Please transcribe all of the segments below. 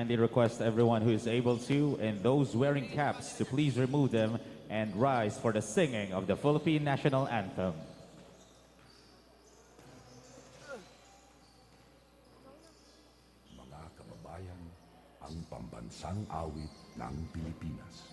kindly request everyone who is able to and those wearing caps to please remove them and rise for the singing of the Philippine National Anthem. Mga kababayan, ang pambansang awit ng Pilipinas.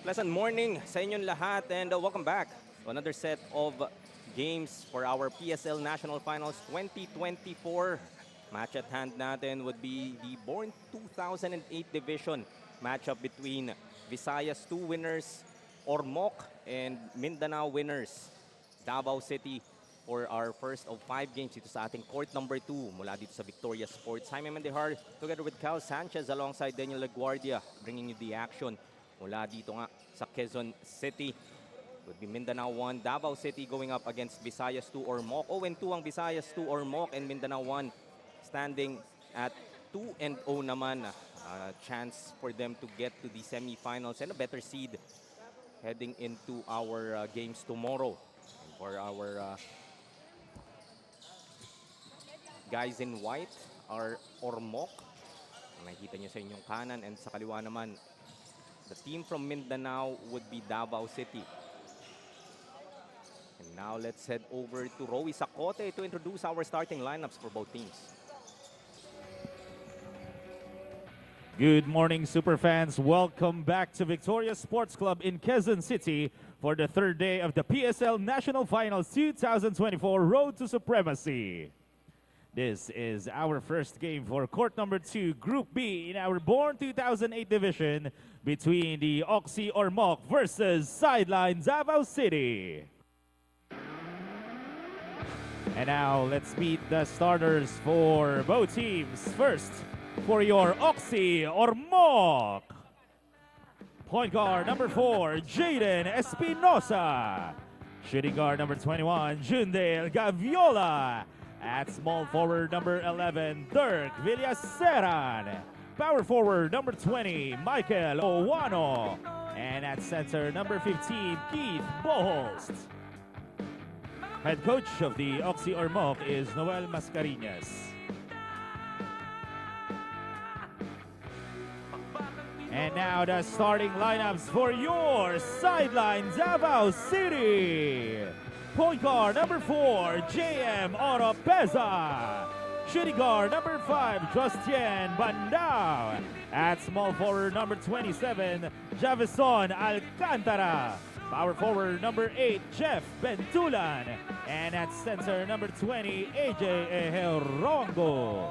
Pleasant morning sa inyong lahat and welcome back to another set of games for our PSL National Finals 2024. Match at hand natin would be the Born 2008 division matchup between Visayas 2 winners Ormoc and Mindanao winners Davao City for our first of 5 games dito sa ating court number 2 mula dito sa Victoria Sports. Jaime Mendehar together with Cal Sanchez alongside Daniel Laguardia bringing you the action mula dito nga sa Quezon City. Would be Mindanao 1, Davao City going up against Visayas 2 Ormoc. 0-2 ang Visayas 2 Ormoc and Mindanao 1 standing at 2-0 naman. Chance for them to get to the semifinals and a better seed heading into our games tomorrow. And for our guys in white are Ormoc. Makikita nyo sa inyong kanan and sa kaliwa naman the team from Mindanao would be Davao City. And now let's head over to Roy Sacote to introduce our starting lineups for both teams. Good morning, Superfans. Welcome back to Victoria Sports Club in Quezon City for the third day of the PSL National Finals 2024 Road to Supremacy. This is our first game for court number 2, Group B in our Born 2008 division between the Oxy Ormoc versus Sideline Davao City. And now let's meet the starters for both teams. First, for your Oxy Ormoc, point guard number 4, Jaden Espinosa. Shooting guard number 21, Jundale Gaviola. At small forward number 11, Dirk Villaseran. Power forward number 20, Michael Owano. And at center number 15, Keith Boholst. Head coach of the Oxy Ormoc is Noel Mascareñas. And now the starting lineups for your Sideline Davao City. Point guard number 4, JM Oropeza. Shooting guard number 5, Justien Bandao. At small forward number 27, Javison Alcantara. Power forward number 8, Jeff Bentulan. And at center number 20, AJ Ejerongo.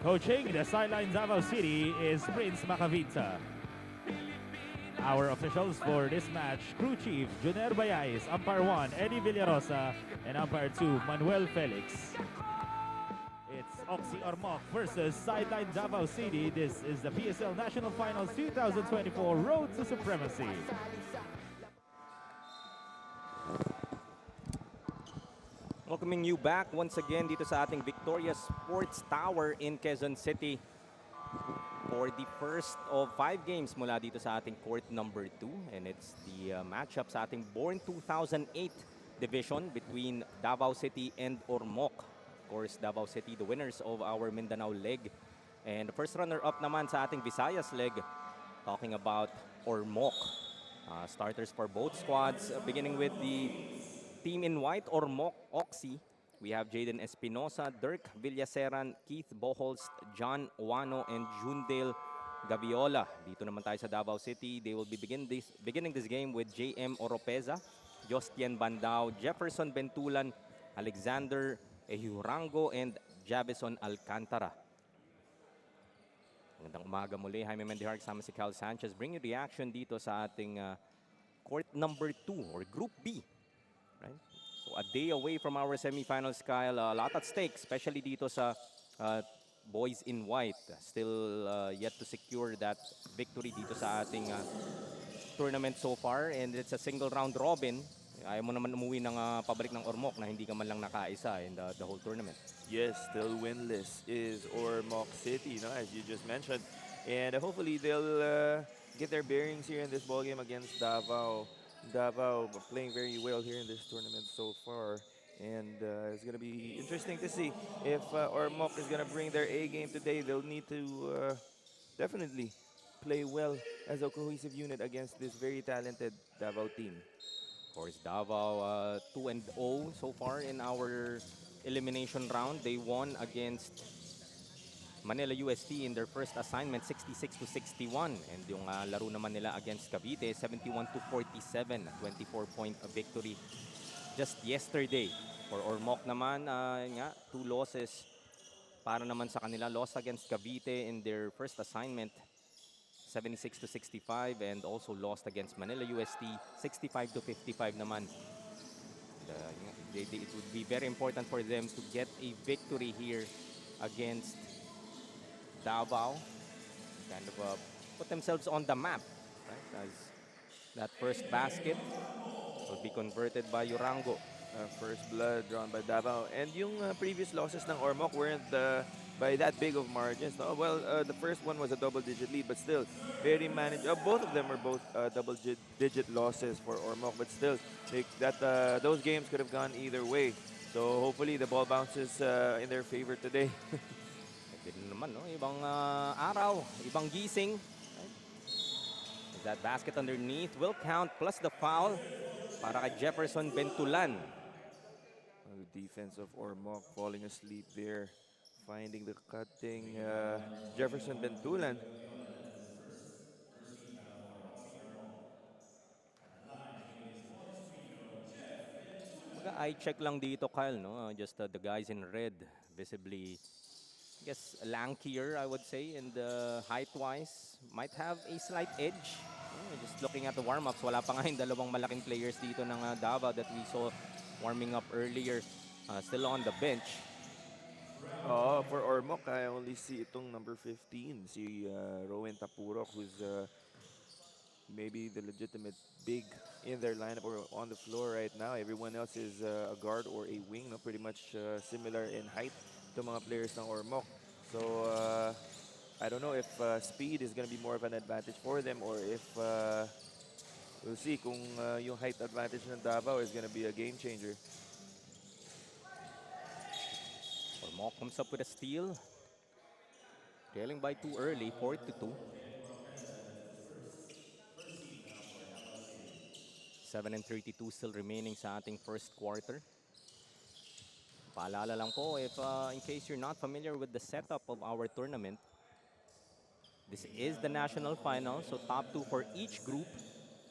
Coaching the Sideline Davao City is Prince Macavinta. Our officials for this match, Crew Chief Junior Bayais, Umpire 1 Eddie Villarosa, and Umpire 2 Manuel Felix. It's Oxy Ormoc versus Sideline Davao City. This is the PSL National Finals 2024 Road to Supremacy. Welcoming you back once again dito sa ating Victoria Sports Tower in Quezon City for the first of 5 games mula dito sa ating court number 2. And it's the matchup sa ating Born 2008 division between Davao City and Ormoc. Of course, Davao City, the winners of our Mindanao leg. And the first runner-up naman sa ating Visayas leg, talking about Ormoc. Starters for both squads, beginning with the team in white, Ormoc Oxy. We have Jaden Espinosa, Dirk Villaseran, Keith Boholst, John Wano, and Jundale Gabiola. Dito naman tayo sa Davao City. They will be beginning this game with JM Oropeza, Jostian Bandao, Jefferson Bentulan, Alexander Ehurango, and Javison Alcantara. Magandang umaga muli. Jaime Mendihar kasama si Cal Sanchez. Bring you the action dito sa ating court number 2 or Group B. Right? So a day away from our semifinals, Kyle. A lot at stake, especially dito sa boys in white. Still yet to secure that victory dito sa ating tournament so far. And it's a single round robin. Ayaw mo naman umuwi ng pabalik ng Ormoc na hindi ka man lang nakaisa in the whole tournament. Yes, still winless is Ormoc City, as you just mentioned. And hopefully they'll get their bearings here in this ball game against Davao. Davao playing very well here in this tournament so far. And it's going to be interesting to see if Ormoc is going to bring their A game today. They'll need to definitely play well as a cohesive unit against this very talented Davao team. Of course, Davao 2-0 so far in our elimination round. They won against Manila UST in their first assignment, 66-61. And yung laro naman nila against Cavite, 71-47, 24-point victory just yesterday. For Ormoc naman, 2 losses para naman sa kanila. Lost against Cavite in their first assignment, 76-65, and also lost against Manila UST, 65-55 naman. It would be very important for them to get a victory here against Davao, kind of put themselves on the map, right? As that first basket will be converted by Urango. First blood drawn by Davao. And yung previous losses ng Ormoc weren't by that big of margins. No? Well, the first one was a double-digit lead, but still very manageable. Both of them were both double-digit losses for Ormoc, but still those games could have gone either way. So hopefully the ball bounces in their favor today. Pwede naman, no? Ibang araw, ibang gising. Right? That basket underneath will count, plus the foul para kay Jefferson Bentulan. The defense of Ormoc falling asleep there, finding the cutting Jefferson Bentulan. I check lang dito, Kyle, no? Just the guys in red, visibly, I guess, lankier, I would say, and height-wise, might have a slight edge. Just looking at the warm-ups, wala pa nga yung dalawang malaking players dito ng Davao that we saw warming up earlier, still on the bench. For Ormoc, I only see itong number 15, si Rowan Tapurok, who's maybe the legitimate big in their lineup or on the floor right now. Everyone else is a guard or a wing, pretty much similar in height to mga players ng Ormoc. So I don't know if speed is going to be more of an advantage for them, or if we'll see kung yung height advantage ng Davao is going to be a game changer. Ormoc comes up with a steal. Trailing by 2 early, 4-2. 7:32 still remaining sa ating first quarter. Paalala lang po, if in case you're not familiar with the setup of our tournament, this is the national final, so top 2 for each group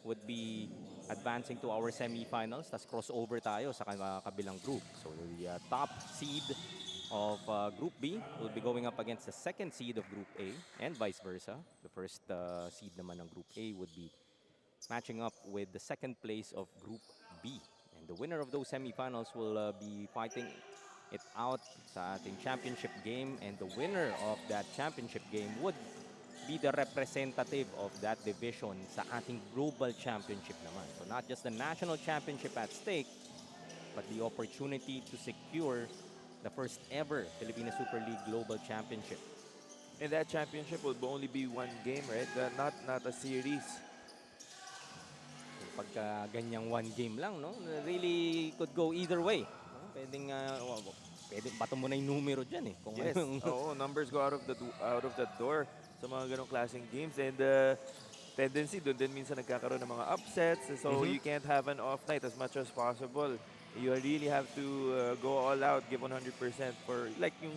would be advancing to our semifinals. Tas crossover tayo sa kabilang group. So the top seed of Group B will be going up against the second seed of Group A, and vice versa. The first seed naman ng Group A would be matching up with the second place of Group B. And the winner of those semifinals will be fighting it out sa ating championship game, and the winner of that championship game would be the representative of that division sa ating global championship naman. So not just the national championship at stake, but the opportunity to secure the first ever Filipino Super League Global Championship. And that championship will only be one game, right? Not a series. Pagka ganyang one game lang, no? Really could go either way. No? Pwede bato mo na yung numero dyan eh. Kung Yes. ano yung- Oo, numbers go out of the door sa mga ganong klaseng games, and tendency doon din minsan nagkakaroon ng mga upsets, so you can't have an off night as much as possible. You really have to go all out, give 100% for like yung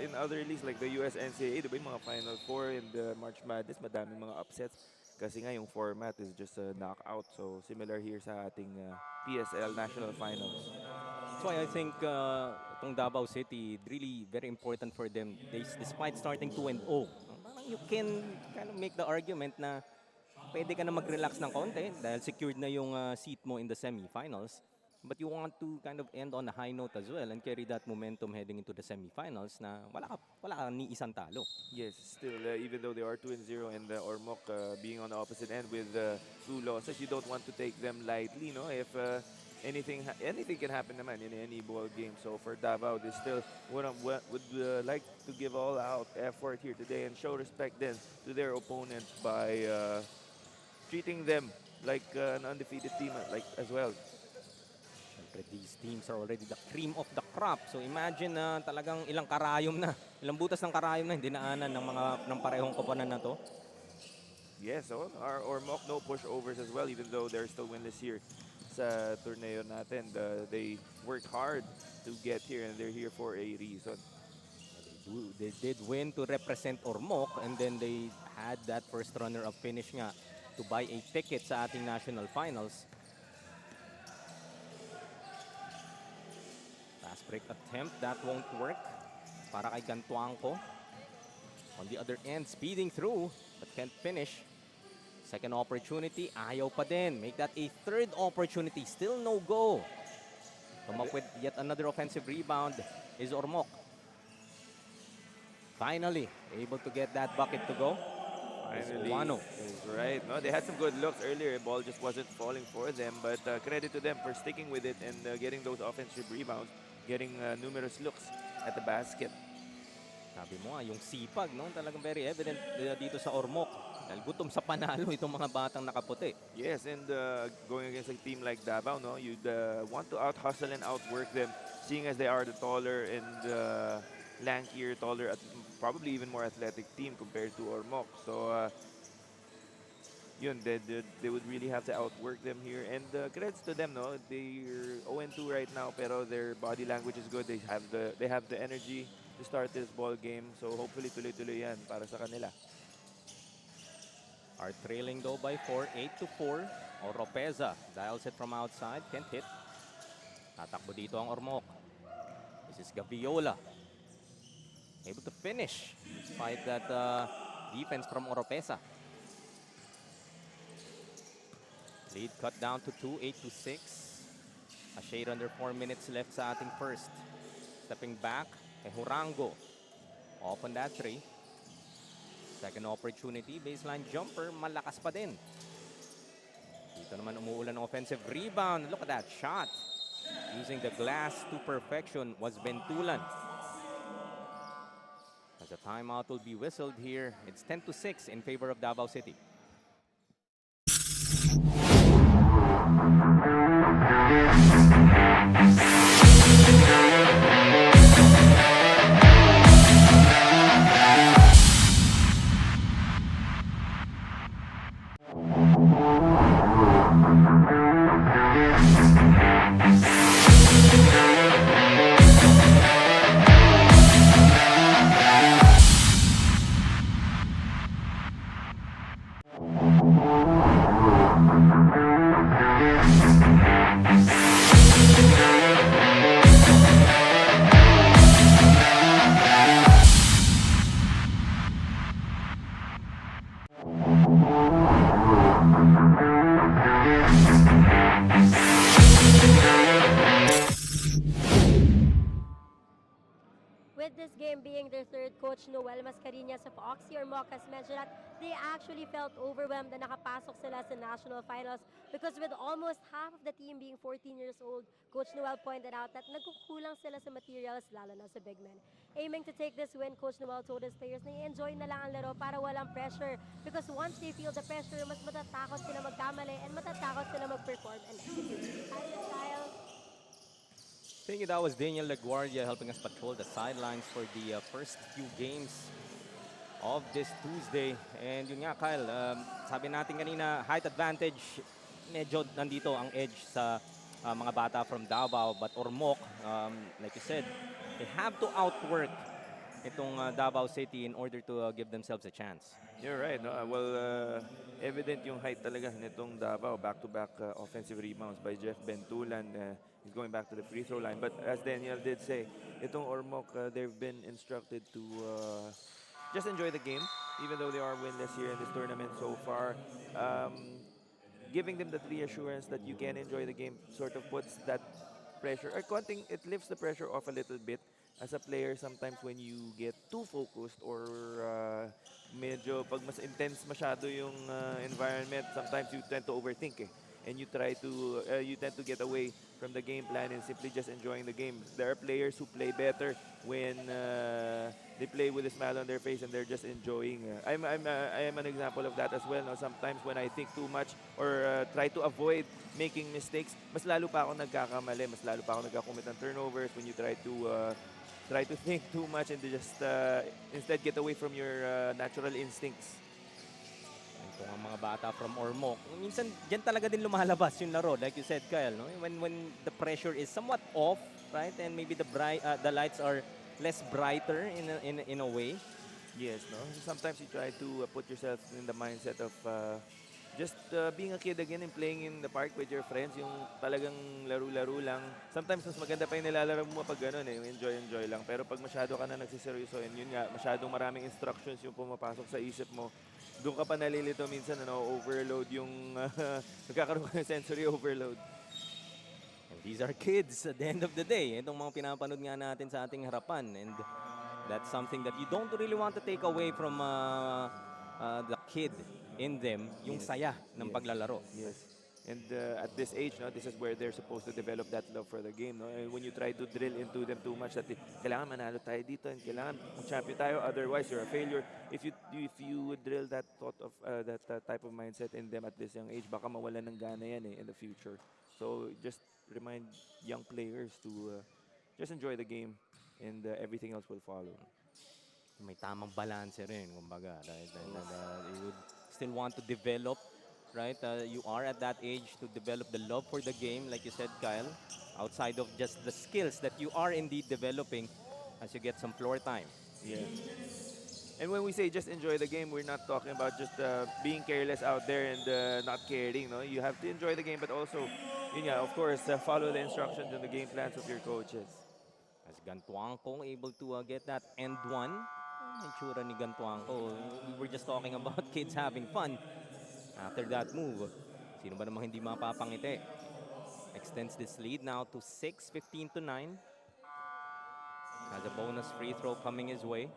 in other leagues like the US NCAA, diba yung mga Final Four and the March Madness, madaming mga upsets kasi nga yung format is just a knockout. So similar here sa ating PSL National Finals. That's why I think itong Davao City, really very important for them. Despite starting 2-0, parang you can kind of make the argument na pwede ka na mag-relax ng konti dahil secured na yung seat mo in the semifinals. But you want to kind of end on a high note as well and carry that momentum heading into the semifinals na wala ka ni isang talo. Yes, still, even though they are 2-0 and Ormoc being on the opposite end with 2 losses, you don't want to take them lightly, no? If anything can happen naman in any ball game. So for Davao, they still would like to give all out effort here today and show respect then to their opponent by treating them like an undefeated team as well. Siyempre, these teams are already the cream of the crop. So imagine na talagang ilang butas ng karayom na hindi naanan ng parehong koponan na to. Yes, so our Ormoc no pushovers as well, even though they're still winless here sa torneo natin. They worked hard to get here and they're here for a reason. They did win to represent Ormoc, and then they had that first runner-up finish nga to buy a ticket sa ating national finals. Fast break attempt, that won't work para kay Gantuangco. On the other end, speeding through, but can't finish. Second opportunity, ayaw pa din. Make that a third opportunity, still no go. Come up with yet another offensive rebound is Ormoc. Finally, able to get that bucket to go. Finally, Wano. is right. No, they had some good looks earlier. The ball just wasn't falling for them, but credit to them for sticking with it and getting those offensive rebounds, getting numerous looks at the basket. Sabi mo nga, yung sipag, no? Talagang very evident dito sa Ormoc. Dahil gutom sa panalo itong mga batang nakaputi. Yes, and going against a team like Davao, no, you'd want to out-hustle and outwork them, seeing as they are the taller and lankier, taller, probably even more athletic team compared to Ormoc. So, yun, they would really have to outwork them here. And credits to them, no? They're 0-2 right now, pero their body language is good. They have the energy to start this ball game. So hopefully tuloy-tuloy yan para sa kanila. Are trailing though by 4, 8-4. Oropeza dials it from outside, can't hit. Tatakbo dito ang Ormoc. This is Gaviola. Able to finish despite that defense from Oropeza. Lead cut down to 2, 8-6. A shade under 4 minutes left sa ating first. Stepping back, Hurango. Off on that 3. Second opportunity, baseline jumper, malakas pa din. Dito naman umuulan ng offensive rebound. Look at that shot. Using the glass to perfection was Bentulan. As a timeout will be whistled here, it's 10-6 in favor of Davao City. Coach Noel Mascareñas of Oxy Ormoc has mentioned that they actually felt overwhelmed na nakapasok sila sa national finals because with almost half of the team being 14 years old, Coach Noel pointed out that nagkukulang sila sa materials lalo na sa big men. Aiming to take this win, Coach Noel told his players na i-enjoy na lang ang laro para walang pressure because once they feel the pressure, mas matatakot sila magkamali and matatakot sila mag-perform and execute. Kyle. Thank you. That was Daniel LaGuardia helping us patrol the sidelines for the first few games of this Tuesday. And yun nga, Kyle, sabi natin kanina, height advantage, medyo nandito ang edge sa mga bata from Davao. But Ormoc, like you said, they have to outwork itong Davao City in order to give themselves a chance. You're right. No? Evident yung height talaga nitong Davao. Back-to-back offensive rebounds by Jeff Bentulan. He's going back to the free throw line. But as Daniel did say, itong Ormoc, they've been instructed to just enjoy the game, even though they are winless here in this tournament so far. Giving them that reassurance that you can enjoy the game sort of puts that pressure, or konting, it lifts the pressure off a little bit. As a player, sometimes when you get too focused or medyo pag mas intense masyado yung environment, sometimes you tend to overthink and you tend to get away from the game plan and simply just enjoying the game. There are players who play better when they play with a smile on their face and they're just enjoying. I am an example of that as well. No? Sometimes when I think too much or try to avoid making mistakes, mas lalo pa ako nagkakamali, mas lalo pa ako nagkakommit ng turnovers when you try to think too much and just instead get away from your natural instincts. Ito ang mga bata from Ormoc. Minsan, dyan talaga din lumalabas yung laro. Like you said, Kyle, no? When the pressure is somewhat off, right? And maybe the lights are less brighter in a way. Yes, no? Sometimes you try to put yourself in the mindset of just being a kid again and playing in the park with your friends, yung talagang laro-laro lang. Sometimes mas maganda pa yung nilalaro mo pag gano'n yung enjoy lang. Pero pag masyado ka na nagsiseryoso, and yun nga, masyadong maraming instructions yung pumapasok sa isip mo, doon ka pa nalilito minsan, overload yung, nagkakaroon ka ng sensory overload. And these are kids at the end of the day. Itong mga pinapanood nga natin sa ating harapan. And that's something that you don't really want to take away from the kid in them, yung saya ng paglalaro. Yes. And at this age, no, this is where they're supposed to develop that love for the game. No? And when you try to drill into them too much, that kailangan manalo tayo dito and kailangan champion tayo, otherwise you're a failure. If you would drill that thought of that type of mindset in them at this young age, baka mawalan ng gana yan in the future. So just remind young players to just enjoy the game and everything else will follow. May tamang balance rin, kumbaga. Right? You would still want to develop, right? You are at that age to develop the love for the game, like you said, Kyle, outside of just the skills that you are indeed developing as you get some floor time. Yeah. And when we say just enjoy the game, we're not talking about just being careless out there and not caring. No, you have to enjoy the game, but also, of course, follow the instructions and the game plans of your coaches. As Gantuangco able to get that end one. Ang tsura ni Gantuangco. We were just talking about kids having fun. After that move, sino ba namang hindi mapapangiti? Extends this lead now to 6, 15-9. Has a bonus free throw coming his way.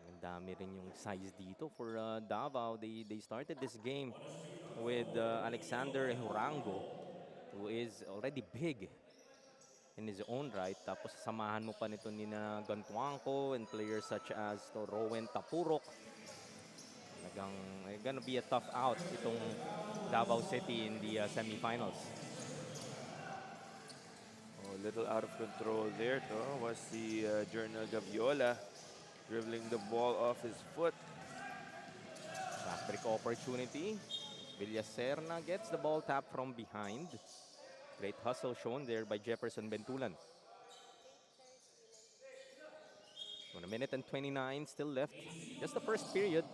Ang dami rin yung size dito for Davao. They started this game with Alexander Hurango, who is already big in his own right. Tapos samahan mo pa nito ni na Gantuangco and players such as Rowen Tapurok. Gonna be a tough out itong Davao City in the semifinals. A little out of control there, was the Journal Gaviola dribbling the ball off his foot. Fast break opportunity. Villaserna gets the ball tapped from behind. Great hustle shown there by Jefferson Bentulan. 1 minute and 29 still left. Just the first period.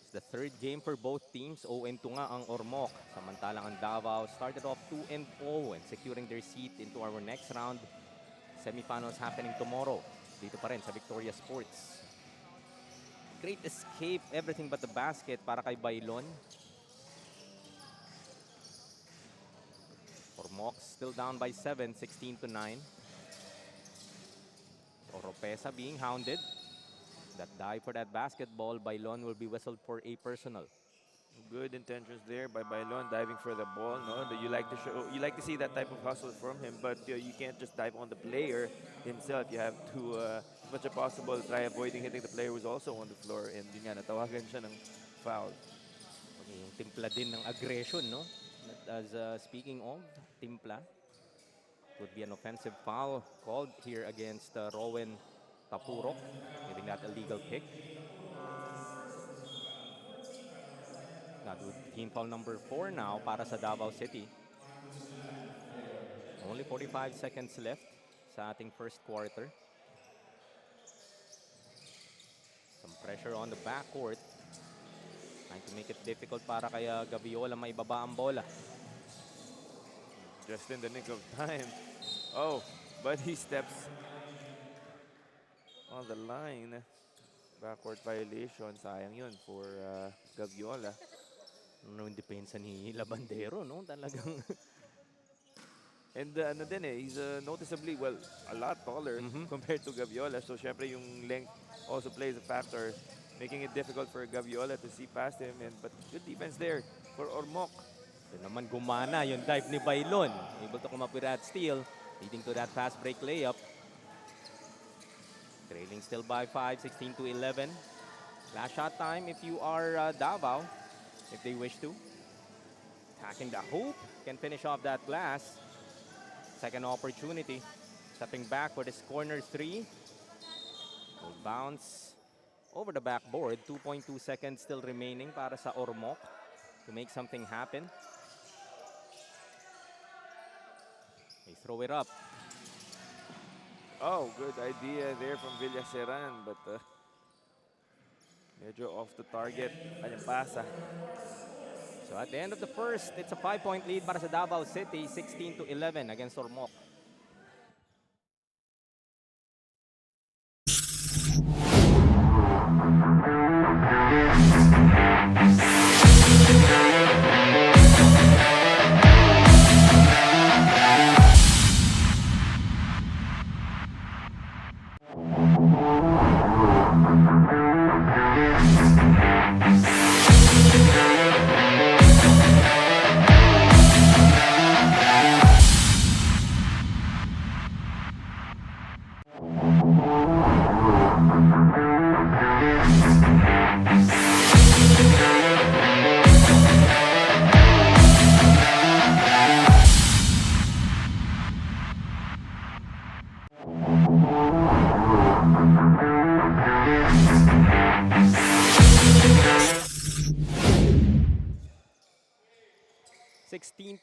It's the third game for both teams. 0-2 nga ang Ormoc. Samantalang ang Davao started off 2-0 and securing their seat into our next round. Semifinals happening tomorrow. Dito pa rin sa Victoria Sports. Great escape, everything but the basket para kay Bailon. Ormoc still down by 7, 16-9. Pesa being hounded. That dive for that basketball by Lon will be whistled for a personal. Good intentions there by Bailon diving for the ball. No, you like to show, you like to see that type of hustle from him, but you can't just dive on the player himself. You have to, as much as possible, try avoiding hitting the player who's also on the floor. And yun nga, natawagan siya ng foul. Okay, yung timpla din ng aggression, no? As speaking of timpla, would be an offensive foul called here against Rowan Tapurok, giving that illegal pick. That would team foul number 4 now para sa Davao City. Only 45 seconds left sa ating first quarter. Some pressure on the backcourt. Trying to make it difficult para kay Gaviola maibaba ang bola. Just in the nick of time. Oh, but he steps on the line. Backcourt violation. Sayang yun for Gaviola. No, yung depensa ni Labandero, no? Talagang And ano din he's noticeably, well, a lot taller compared to Gaviola. So, syempre, yung length also plays a factor, making it difficult for Gaviola to see past him. But good defense there for Ormoc. ito naman gumana yung dive ni Bailon. Able to come up with that steal, leading to that fast break layup. Trailing still by 5, 16 to 11. Last shot time if you are Davao, if they wish to. Attacking the hoop, can finish off that glass. Second opportunity. Stepping back for this corner 3. Will bounce over the backboard. 2.2 seconds still remaining para sa Ormoc to make something happen. They throw it up. Oh, good idea there from Villaseran, but medyo off the target. Kanyang pasa. So at the end of the first, it's a 5-point lead para sa Davao City, 16 to 11 against Ormoc.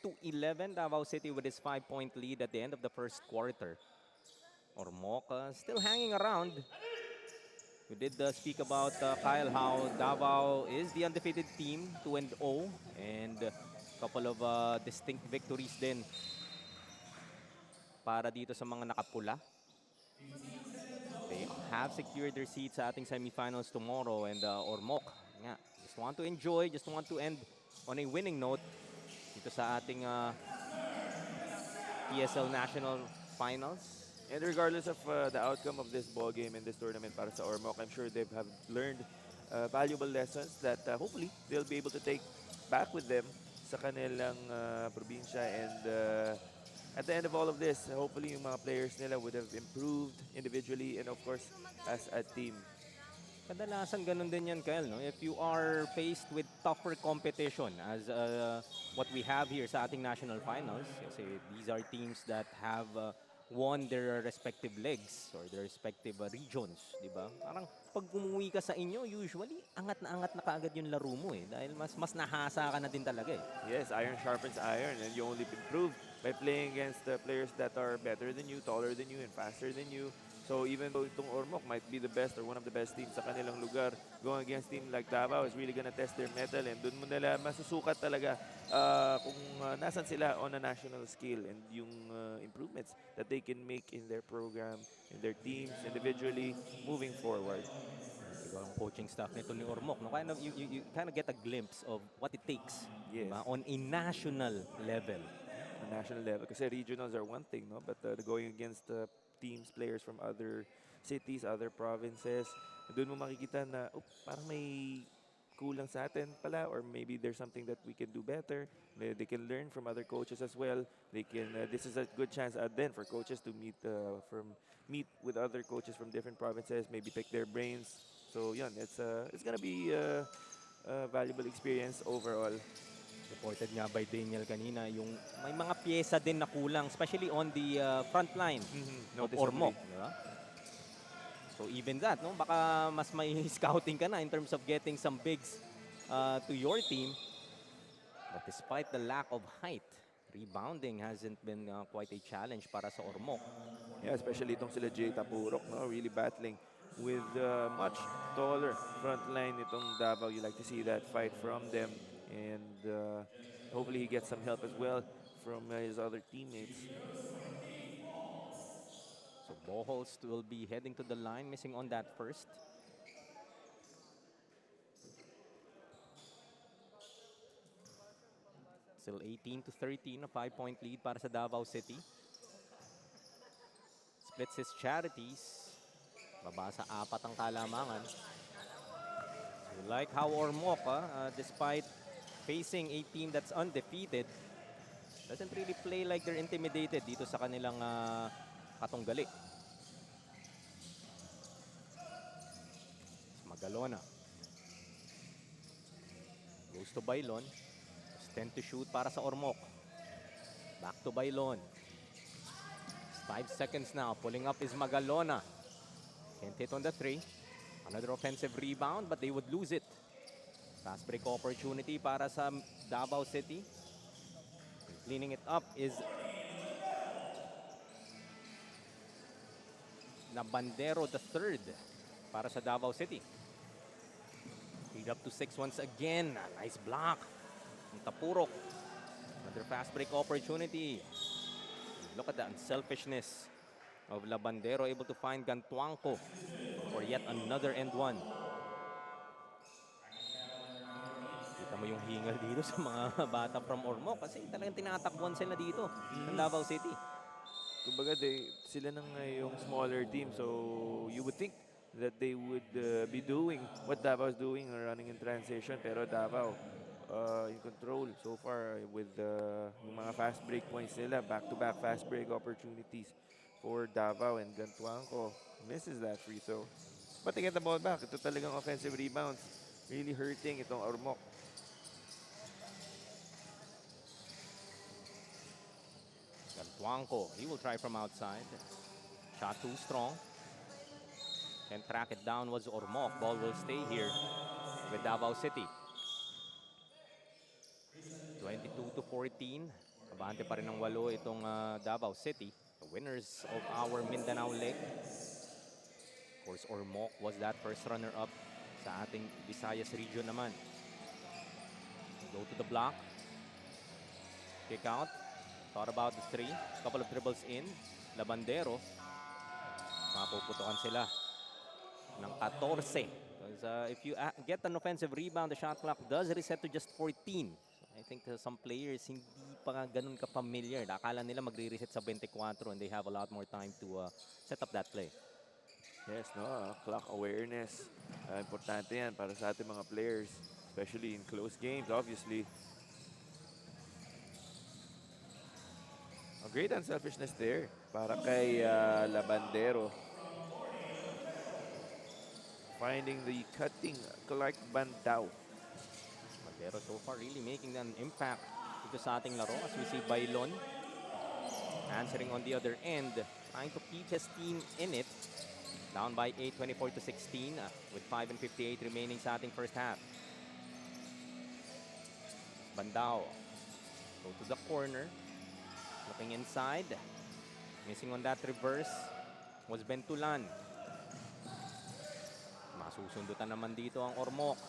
To 11, Davao City with his 5-point lead at the end of the first quarter. Ormoc still hanging around. We did speak about Kyle, how Davao is the undefeated team, 2-0, and a couple of distinct victories din para dito sa mga nakapula. They have secured their seats sa ating semifinals tomorrow, and Ormoc, nga, just want to enjoy, just want to end on a winning note dito sa ating PSL National Finals. And regardless of the outcome of this ball game and this tournament para sa Ormoc, I'm sure they have learned valuable lessons that hopefully they'll be able to take back with them sa kanilang probinsya. And at the end of all of this, hopefully yung mga players nila would have improved individually and of course as a team. Kadalasan ganun din yan, Kyle, no? If you are faced with tougher competition as what we have here sa ating national finals, kasi these are teams that have won their respective legs or their respective regions, di ba? Parang pag umuwi ka sa inyo, usually angat na kaagad yung laro mo eh. Dahil mas nahasa ka na din talaga eh. Yes, iron sharpens iron, and you only improve by playing against players that are better than you, taller than you, and faster than you. So even though itong Ormoc might be the best or one of the best teams sa kanilang lugar, going against team like Davao is really gonna test their mettle, and dun mo nila masusukat talaga kung nasan sila on a national scale, and yung improvements that they can make in their program, in their teams, individually, moving forward. Siguro ang coaching staff nito ni Ormoc, no? Kind of, you kind of get a glimpse of what it takes, Yes. diba? On a national level. On national level, kasi regionals are one thing, no? But going against teams, players from other cities, other provinces. Doon mo makikita na, oh, parang may kulang sa atin pala, or maybe there's something that we can do better. They can learn from other coaches as well. They can. This is a good chance then for coaches to meet with other coaches from different provinces. Maybe pick their brains. So yun, it's gonna be a valuable experience overall. Reported nga by Daniel kanina, yung may mga pyesa din na kulang, especially on the front line of Noticeably. Ormoc. Diba? So even that, no? Baka mas may scouting ka na in terms of getting some bigs to your team. But despite the lack of height, rebounding hasn't been quite a challenge para sa Ormoc. Yeah, especially itong sila Jay Tapurok, no? Really battling with much taller front line itong Davao. You like to see that fight from them. And hopefully he gets some help as well from his other teammates. So Boholst will be heading to the line, missing on that first. Still 18-13, a 5-point lead para sa Davao City. Splits his charities. Baba sa 4 ang kalamangan. So like how Ormoc, despite facing a team that's undefeated, doesn't really play like they're intimidated dito sa kanilang katunggali. Magalona. Goes to Bailon. 10 to shoot para sa Ormoc. Back to Bailon. 5 seconds now. Pulling up is Magalona. Can't hit on the 3. Another offensive rebound, but they would lose it. Fast break opportunity para sa Davao City. Cleaning it up is Nabandero the third para sa Davao City. Lead up to 6 once again. Nice block. Tapurok. Another fast break opportunity. Look at the unselfishness of Labandero, able to find Gantuangco for yet another and one. Kita mo yung hingal dito sa mga bata from Ormoc kasi talagang tinatakbuhan sila dito ng Davao City. Kumbaga, sila nang yung smaller team, so you would think that they would be doing what Davao is doing, running in transition, pero Davao in control so far with yung mga fast break points nila, back-to-back fast break opportunities for Davao, and Gantuangco misses that free throw. But they get the ball back. Ito talagang offensive rebounds really hurting itong Ormoc. Gantuangco, he will try from outside. Shot too strong. Can track it down was Ormoc. Ball will stay here with Davao City. 22-14. Abante pa rin ng 8 itong Davao City. The winners of our Mindanao leg. Of course, Ormoc was that first runner-up sa ating Visayas region naman. Go to the block. Kick out. Thought about the 3. Couple of dribbles in. Labandero. Mapuputukan sila ng 14. Because if you get an offensive rebound, the shot clock does reset to just 14. I think some players hindi pa ganun ka-familiar. Akala nila magre-reset sa 24 and they have a lot more time to set up that play. Yes, no, clock awareness. Importante yan para sa ating mga players, especially in close games, obviously. A great unselfishness there para kay Labandero. Finding the cutting Clark Bandao. Pero so far really making an impact dito sa ating laro as we see Bailon answering on the other end, trying to keep his team in it. Down by 8, 24-16 with 5:58 remaining sa ating first half. Bandao go to the corner, looking inside, missing on that reverse was Bentulan. Masusundutan naman dito ang Ormoc.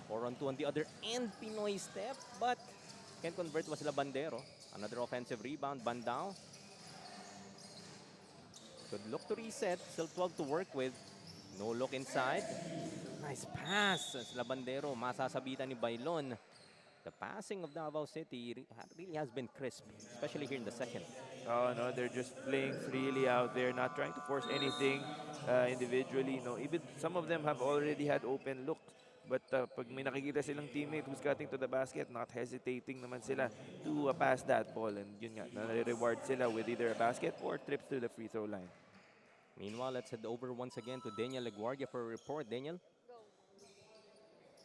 4-on-2 on the other end, Pinoy step, but can't convert was Labandero. Another offensive rebound, Bandao. Good look to reset, still 12 to work with. No look inside. Nice pass as Labandero, masasabitan ni Bailon. the passing of Davao City really has been crisp, especially here in the second. Oh no, they're just playing freely out there, not trying to force anything individually. No, even some of them have already had open looks. But pag may nakikita silang teammate who's cutting to the basket, not hesitating naman sila to pass that ball. And yun nga, na-reward sila with either a basket or trips to the free throw line. Meanwhile, let's head over once again to Daniel Leguardia for a report. Daniel?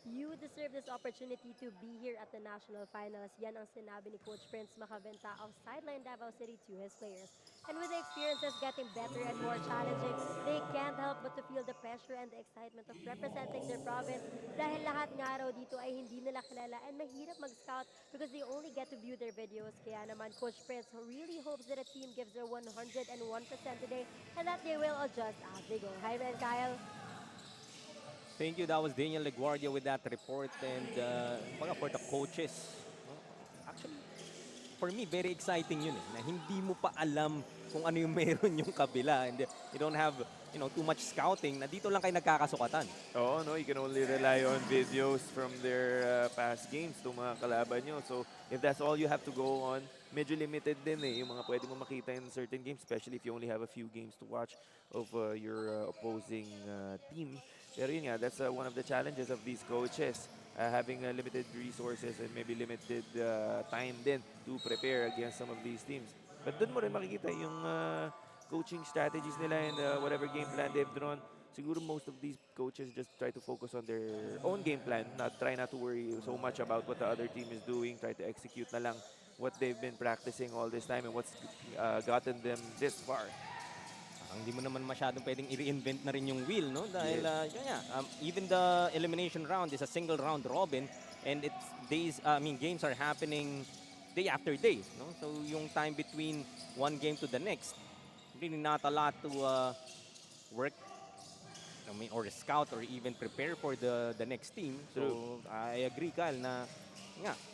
You deserve this opportunity to be here at the national finals. Yan ang sinabi ni Coach Prince Macaventa of sideline Davao City to his players. And with the experiences getting better and more challenging, they can't help but to feel the pressure and the excitement of representing their province dahil lahat nga raw dito ay hindi nila kilala and mahirap mag-scout because they only get to view their videos. Kaya naman Coach Prince really hopes that a team gives their 101% today and that they will adjust as they go. Hi, Ren Kyle. Thank you. That was Daniel Leguardia with that report. And for the coaches, no? Actually, for me, very exciting yun na hindi mo pa alam kung ano yung meron yung kabila. And you don't have too much scouting na dito lang kayo nagkakasukatan. Oo, no, you can only rely on videos from their past games to mga kalaban nyo. So, if that's all you have to go on, medyo limited din yung mga pwede mo makita in certain games, especially if you only have a few games to watch of your opposing team. Pero yun nga, that's one of the challenges of these coaches. Having limited resources and maybe limited time din to prepare against some of these teams. But doon mo rin makikita yung coaching strategies nila and whatever game plan they've drawn. Siguro most of these coaches just try to focus on their own game plan, try not to worry so much about what the other team is doing, try to execute na lang what they've been practicing all this time and what's gotten them this far. Hindi mo naman masyadong pwedeng i-reinvent na rin yung wheel, no? Dahil even the elimination round is a single round robin and games are happening day after day, no? So yung time between one game to the next, really not a lot to work or scout or even prepare for the next team. So I agree, Kyle, na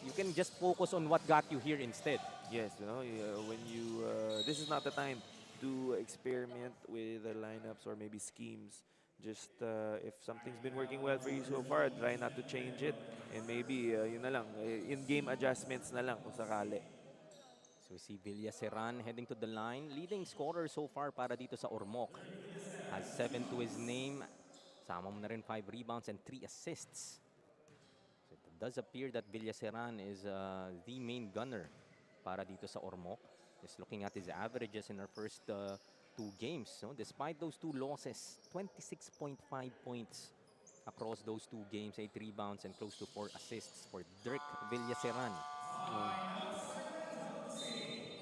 you can just focus on what got you here instead. Yes, when you this is not the time to experiment with the lineups or maybe schemes. Just if something's been working well for you so far, try not to change it. And maybe, yun na lang, in-game adjustments na lang kung sakali. So we see Villaseran heading to the line. Leading scorer so far para dito sa Ormoc. Has 7 to his name. Sama mo na rin 5 rebounds and 3 assists. So it does appear that Villaseran is the main gunner para dito sa Ormoc. Just looking at his averages in our first 2 games. So despite those 2 losses, 26.5 points across those 2 games, 8 rebounds and close to 4 assists for Dirk Villaseran.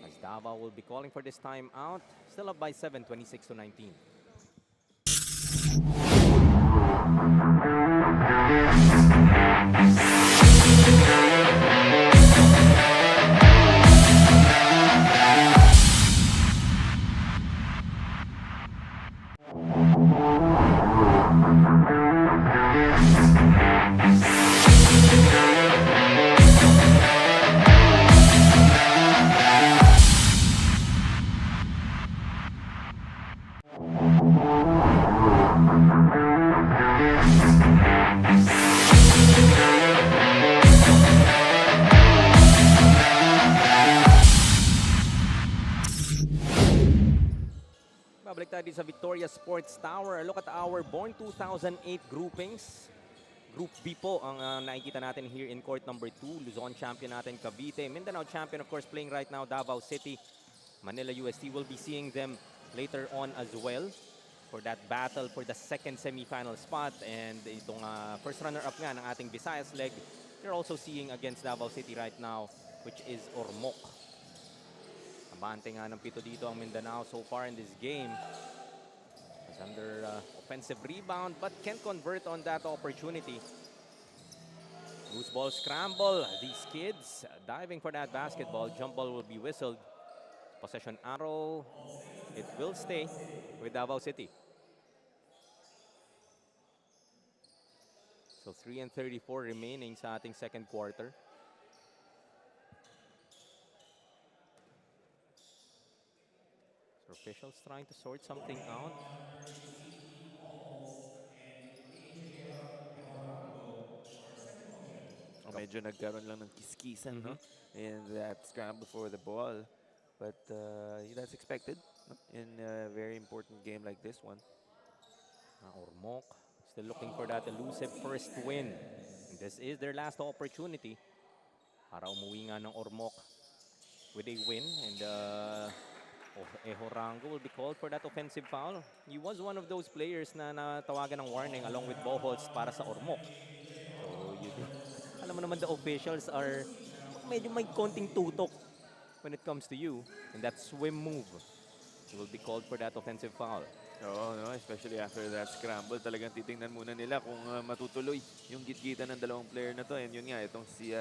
As Davao will be calling for this time out, still up by 7, 26 to 19. Babalik tayo sa Victoria Sports Tower. Look at our Born 2008 groupings. Group B po ang nakikita natin here in court number 2. Luzon champion natin Cavite. Mindanao champion of course playing right now Davao City. Manila UST will be seeing them later on as well for that battle for the second semifinal spot. And itong first runner-up nga ng ating Visayas leg, you're also seeing against Davao City right now, which is Ormoc. Abante nga ng pito dito ang Mindanao so far in this game. Is under offensive rebound but can't convert on that opportunity. Loose ball scramble. These kids diving for that basketball. Jump ball will be whistled. Possession arrow. It will stay with Davao City. So 3:34 remaining sa ating second quarter. So officials trying to sort something out. medyo nagkaroon lang ng kiskisan, no? In that scramble for the ball. But that's expected, no? In a very important game like this one. Ormoc still looking for that elusive first win. And this is their last opportunity para umuwi nga ng Ormoc with a win. And Ehorango will be called for that offensive foul. He was one of those players na natawagan ng warning along with Bohos para sa Ormoc. So, alam mo naman the officials are medyo may konting tutok when it comes to you. And that swim move, he will be called for that offensive foul. Oo, no? Especially after that scramble, talagang titingnan muna nila kung matutuloy yung gitgitan ng dalawang player na to. And yun nga, itong si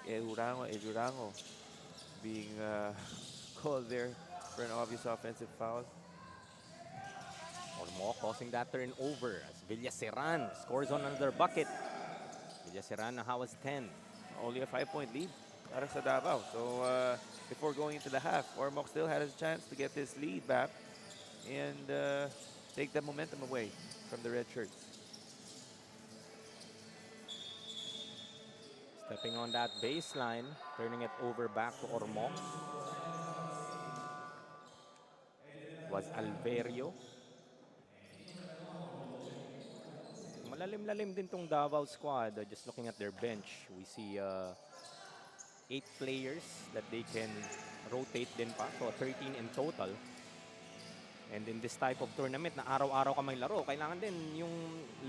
Edurango being called there for an obvious offensive foul. Ormoc causing that turnover as Villaseran scores on another bucket. Villaseran now has 10. Only a 5-point lead para sa Davao. So before going into the half, Ormoc still had a chance to get this lead back and take the momentum away from the red shirts. Stepping on that baseline, turning it over back to Ormoc was Alverio. Malalim-lalim din tong Davao squad. Just looking at their bench, we see 8 players that they can rotate din pa. So 13 in total. And in this type of tournament na araw-araw ka may laro, kailangan din yung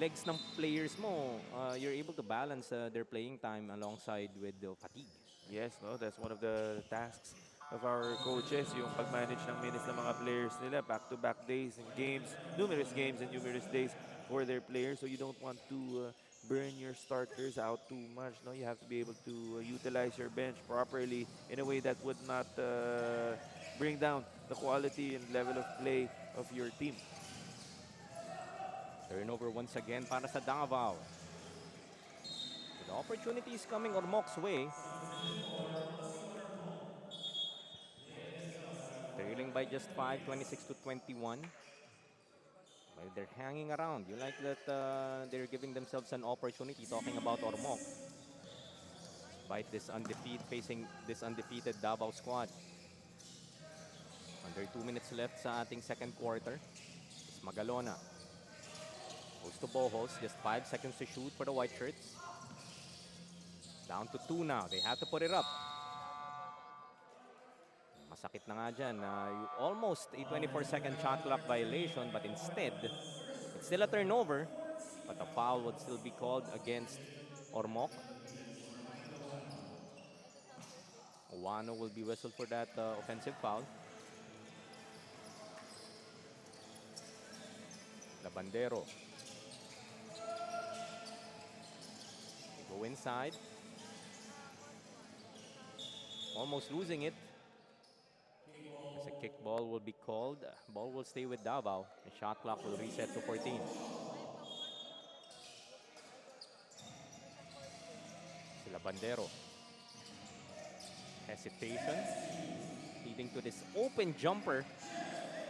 legs ng players mo, you're able to balance their playing time alongside with the fatigue. Yes, no, that's one of the tasks of our coaches, yung pag-manage ng minutes ng mga players nila, back-to-back days and games, numerous games and numerous days for their players. So you don't want to burn your starters out too much. No, you have to be able to utilize your bench properly in a way that would not bring down the quality and level of play of your team. Turnover once again para sa Davao. The opportunity is coming Ormoc's way. Trailing by just 5, 26 to 21. Well, they're hanging around. You like that they're giving themselves an opportunity, talking about Ormoc. Despite this facing this undefeated Davao squad. Under 2 minutes left sa ating second quarter. It's Magalona. Goes to Bohos. Just 5 seconds to shoot for the white shirts. Down to 2 now. They have to put it up. Masakit na nga dyan. Almost a 24-second shot clock violation, but instead, it's still a turnover. But a foul would still be called against Ormoc. Wano will be whistled for that offensive foul. Labandero. Go inside. Almost losing it. As a kickball will be called. Ball will stay with Davao. The shot clock will reset to 14. Sila Bandero. Hesitation. Leading to this open jumper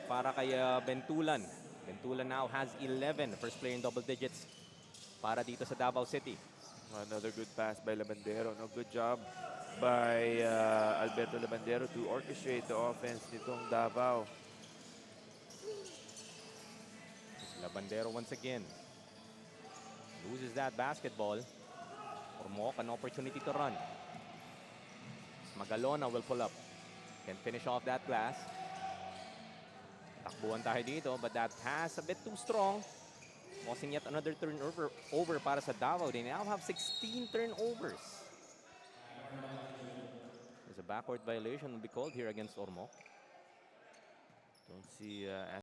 para kay Bentulan. Bentulan now has 11. The first player in double digits para dito sa Davao City. Another good pass by Labandero. No, good job by Alberto Labandero to orchestrate the offense nitong Davao. Labandero once again loses that basketball. Ormoc an opportunity to run. Magalona will pull up. Can finish off that glass. Takbuhan tayo dito, but that pass a bit too strong. Causing yet another turnover para sa Davao. They now have 16 turnovers. There's a backward violation will be called here against Ormoc. Don't see